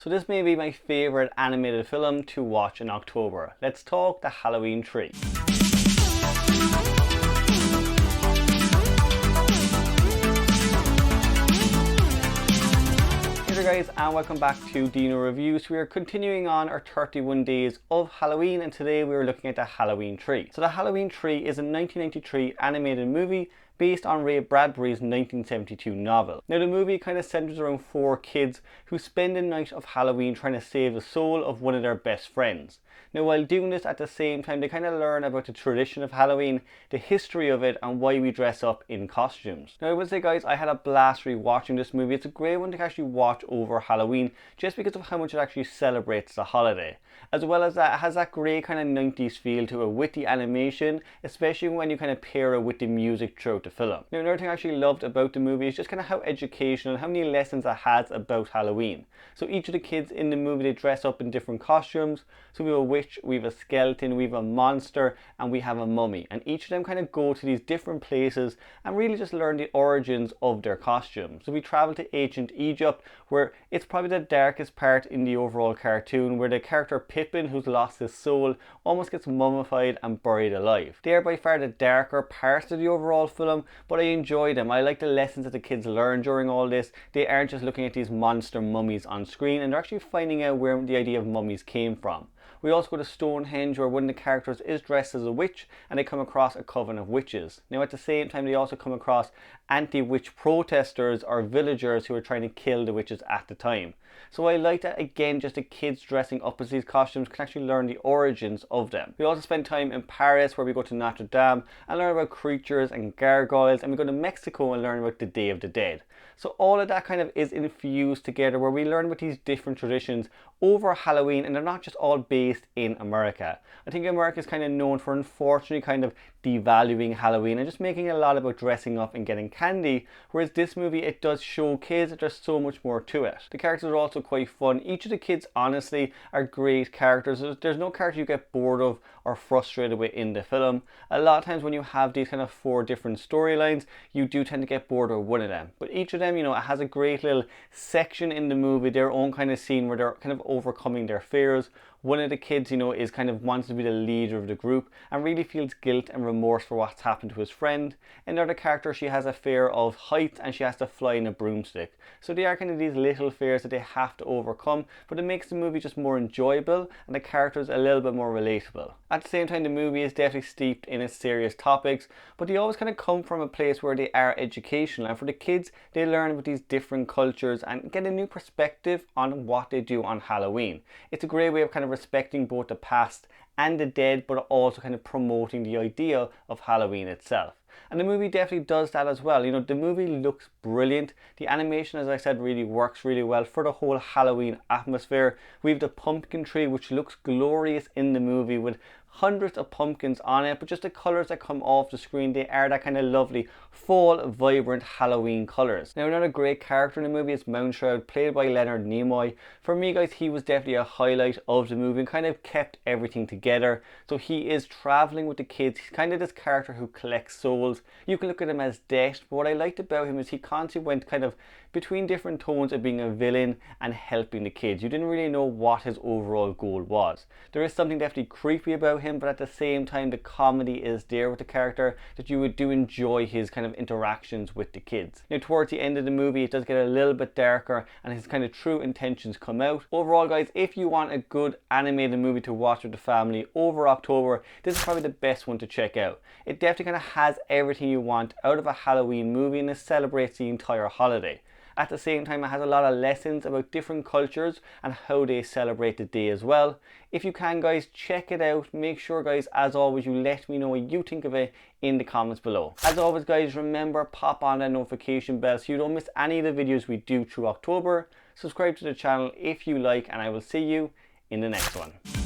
So this may be my favourite animated film to watch in October. Let's talk The Halloween Tree. Hey there guys, and welcome back to Dino Reviews. We are continuing on our 31 days of Halloween, and today we are looking at The Halloween Tree. So The Halloween Tree is a 1993 animated movie based on Ray Bradbury's 1972 novel. Now the movie kind of centers around four kids who spend the night of Halloween trying to save the soul of one of their best friends. Now while doing this at the same time, they kind of learn about the tradition of Halloween, the history of it, and why we dress up in costumes. Now I would say guys, I had a blast rewatching this movie. It's a great one to actually watch over Halloween just because of how much it actually celebrates the holiday. As well as that, it has that great kind of 90s feel to it with the animation, especially when you kind of pair it with the music throughout the film. Now another thing I actually loved about the movie is just kind of how educational and how many lessons it has about Halloween. So each of the kids in the movie, they dress up in different costumes. So we have a witch, we have a skeleton, we have a monster, and we have a mummy. And each of them kind of go to these different places and really just learn the origins of their costumes. So we travel to ancient Egypt, where it's probably the darkest part in the overall cartoon, where the character Pippin, who's lost his soul, almost gets mummified and buried alive. They are by far the darker parts of the overall film, but I enjoy them. I like the lessons that the kids learn during all this. They aren't just looking at these monster mummies on screen, and they're actually finding out where the idea of mummies came from. We also go to Stonehenge, where one of the characters is dressed as a witch and they come across a coven of witches. Now at the same time, they also come across anti-witch protesters or villagers who are trying to kill the witches at the time. So I like that, again, just the kids dressing up as these costumes can actually learn the origins of them. We also spend time in Paris, where we go to Notre Dame and learn about creatures and gargoyles, and we go to Mexico and learn about the Day of the Dead. So all of that kind of is infused together, where we learn about these different traditions over Halloween, and they're not just all based in America. I think America is kind of known for, unfortunately, kind of devaluing Halloween and just making it a lot about dressing up and getting candy, whereas this movie, it does show kids that there's so much more to it. The characters are also quite fun. Each of the kids, honestly, are great characters. There's no character you get bored of or frustrated with in the film. A lot of times when you have these kind of four different storylines, you do tend to get bored with one of them. But each of them, you know, it has a great little section in the movie, their own kind of scene where they're kind of overcoming their fears. One of the kids, you know, is kind of wants to be the leader of the group and really feels guilt and remorse for what's happened to his friend. Another character, she has a fear of heights and she has to fly in a broomstick. So they are kind of these little fears that they have to overcome, but it makes the movie just more enjoyable and the characters a little bit more relatable. At the same time, the movie is definitely steeped in its serious topics, but they always kind of come from a place where they are educational, and for the kids, they learn about these different cultures and get a new perspective on what they do on Halloween. It's a great way of kind of respecting both the past and the dead, but also kind of promoting the idea of Halloween itself. And the movie definitely does that as well. You know, the movie looks brilliant. The animation, as I said, really works really well for the whole Halloween atmosphere. We have the pumpkin tree, which looks glorious in the movie with hundreds of pumpkins on it, but just the colors that come off the screen, they are that kind of lovely fall vibrant Halloween colors. Now another great character in the movie is Mounshroud, played by Leonard Nimoy. For me guys, he was definitely a highlight of the movie and kind of kept everything together. So he is traveling with the kids. He's kind of this character who collects souls. You can look at him as Death, but what I liked about him is he constantly went kind of between different tones of being a villain and helping the kids. You didn't really know what his overall goal was. There is something definitely creepy about him, but at the same time the comedy is there with the character, that you do enjoy his kind of interactions with the kids. Now towards the end of the movie, it does get a little bit darker and his kind of true intentions come out. Overall guys, if you want a good animated movie to watch with the family over October, this is probably the best one to check out. It definitely kind of has everything you want out of a Halloween movie, and it celebrates the entire holiday. At the same time, it has a lot of lessons about different cultures and how they celebrate the day as well. If you can guys, check it out. Make sure guys, as always, you let me know what you think of it in the comments below. As always guys, remember, pop on that notification bell so you don't miss any of the videos we do through October. Subscribe to the channel if you like, and I will see you in the next one.